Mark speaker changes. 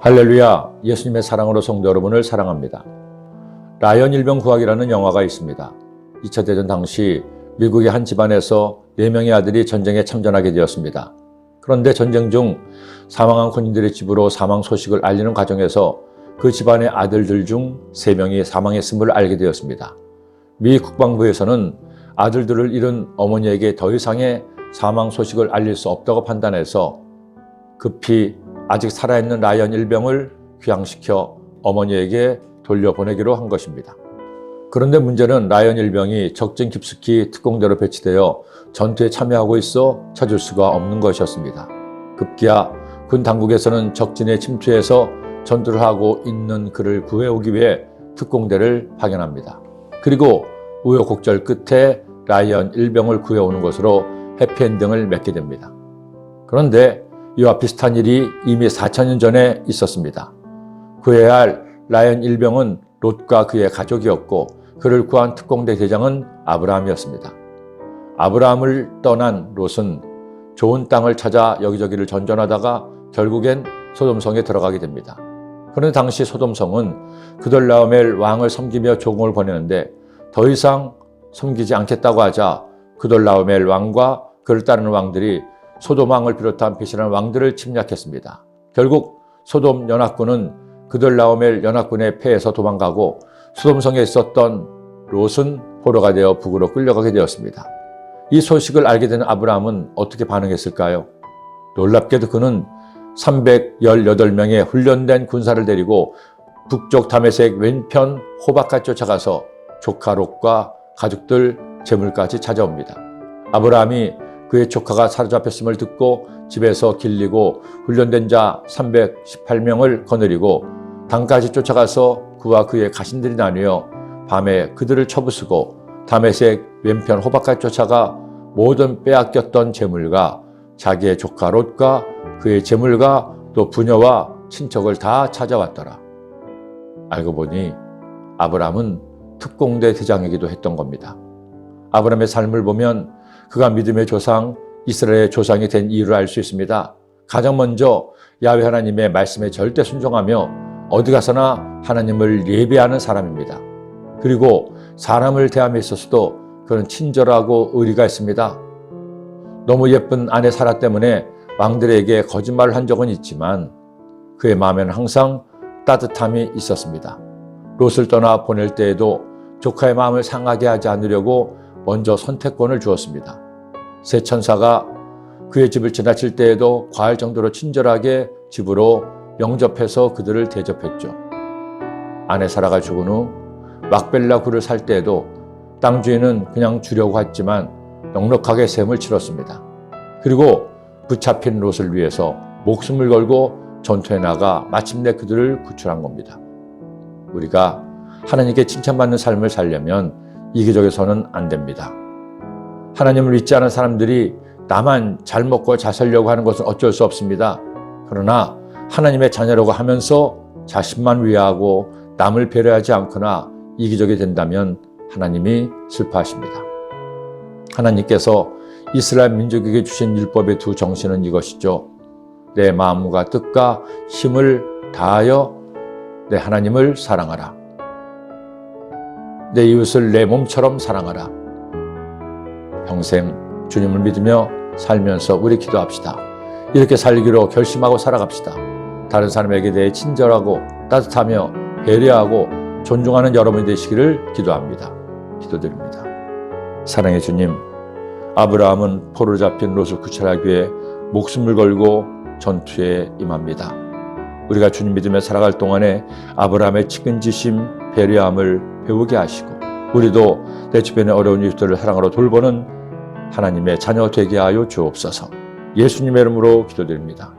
Speaker 1: 할렐루야, 예수님의 사랑으로 성도 여러분을 사랑합니다. 라이언 일병 구하기라는 영화가 있습니다. 2차 대전 당시 미국의 한 집안에서 4명의 아들이 전쟁에 참전하게 되었습니다. 그런데 전쟁 중 사망한 군인들의 집으로 사망 소식을 알리는 과정에서 그 집안의 아들들 중 3명이 사망했음을 알게 되었습니다. 미 국방부에서는 아들들을 잃은 어머니에게 더 이상의 사망 소식을 알릴 수 없다고 판단해서 급히 아직 살아있는 라이언 일병을 귀향시켜 어머니에게 돌려보내기로 한 것입니다. 그런데 문제는 라이언 일병이 적진 깊숙이 특공대로 배치되어 전투에 참여하고 있어 찾을 수가 없는 것이었습니다. 급기야 군 당국에서는 적진에 침투해서 전투를 하고 있는 그를 구해오기 위해 특공대를 파견합니다. 그리고 우여곡절 끝에 라이언 일병을 구해오는 것으로 해피엔딩을 맺게 됩니다. 그런데 이와 비슷한 일이 이미 4,000년 전에 있었습니다. 구해야 할 라이언 일병은 롯과 그의 가족이었고 그를 구한 특공대 대장은 아브라함이었습니다. 아브라함을 떠난 롯은 좋은 땅을 찾아 여기저기를 전전하다가 결국엔 소돔성에 들어가게 됩니다. 그런데 당시 소돔성은 그돌라오멜 왕을 섬기며 조공을 보내는데 더 이상 섬기지 않겠다고 하자 그돌라오멜 왕과 그를 따르는 왕들이 소돔 왕을 비롯한 배신한 왕들을 침략했습니다. 결국 소돔 연합군은 그돌라오멜 연합군에 패해서 도망가고 소돔성에 있었던 롯은 포로가 되어 북으로 끌려가게 되었습니다. 이 소식을 알게 된 아브라함은 어떻게 반응했을까요? 놀랍게도 그는 318명의 훈련된 군사를 데리고 북쪽 다메섹 왼편 호박까지 쫓아가서 조카 롯과 가족들 재물까지 찾아옵니다. 아브라함이 그의 조카가 사로잡혔음을 듣고 집에서 길리고 훈련된 자 318명을 거느리고 당까지 쫓아가서 그와 그의 가신들이 나뉘어 밤에 그들을 쳐부수고 다메섹 왼편 호박까지 쫓아가 모든 빼앗겼던 재물과 자기의 조카 롯과 그의 재물과 또 부녀와 친척을 다 찾아왔더라. 알고 보니 아브라함은 특공대 대장이기도 했던 겁니다. 아브라함의 삶을 보면 그가 믿음의 조상, 이스라엘의 조상이 된 이유를 알 수 있습니다. 가장 먼저 야훼 하나님의 말씀에 절대 순종하며 어디 가서나 하나님을 예배하는 사람입니다. 그리고 사람을 대함에 있어서도 그는 친절하고 의리가 있습니다. 너무 예쁜 아내 사라 때문에 왕들에게 거짓말을 한 적은 있지만 그의 마음에는 항상 따뜻함이 있었습니다. 롯을 떠나 보낼 때에도 조카의 마음을 상하게 하지 않으려고 먼저 선택권을 주었습니다. 새 천사가 그의 집을 지나칠 때에도 과할 정도로 친절하게 집으로 영접해서 그들을 대접했죠. 아내 사라가 죽은 후 막벨라 굴을 살 때에도 땅 주인은 그냥 주려고 했지만 넉넉하게 셈을 치렀습니다. 그리고 붙잡힌 롯을 위해서 목숨을 걸고 전투에 나가 마침내 그들을 구출한 겁니다. 우리가 하나님께 칭찬받는 삶을 살려면 이기적에서는 안 됩니다. 하나님을 믿지 않은 사람들이 나만 잘 먹고 잘 살려고 하는 것은 어쩔 수 없습니다. 그러나 하나님의 자녀라고 하면서 자신만 위하고 남을 배려하지 않거나 이기적이 된다면 하나님이 슬퍼하십니다. 하나님께서 이스라엘 민족에게 주신 율법의 두 정신은 이것이죠. 내 마음과 뜻과 힘을 다하여 내 하나님을 사랑하라. 내 이웃을 내 몸처럼 사랑하라. 평생 주님을 믿으며 살면서 우리 기도합시다. 이렇게 살기로 결심하고 살아갑시다. 다른 사람에게 대해 친절하고 따뜻하며 배려하고 존중하는 여러분이 되시기를 기도합니다. 기도드립니다. 사랑의 주님, 아브라함은 포로로 잡힌 롯을 구출하기 위해 목숨을 걸고 전투에 임합니다. 우리가 주님 믿으며 살아갈 동안에 아브라함의 측은지심, 배려함을 배우게 하시고 우리도 내 주변의 어려운 이웃들을 사랑으로 돌보는 하나님의 자녀 되게 하여 주옵소서. 예수님의 이름으로 기도드립니다.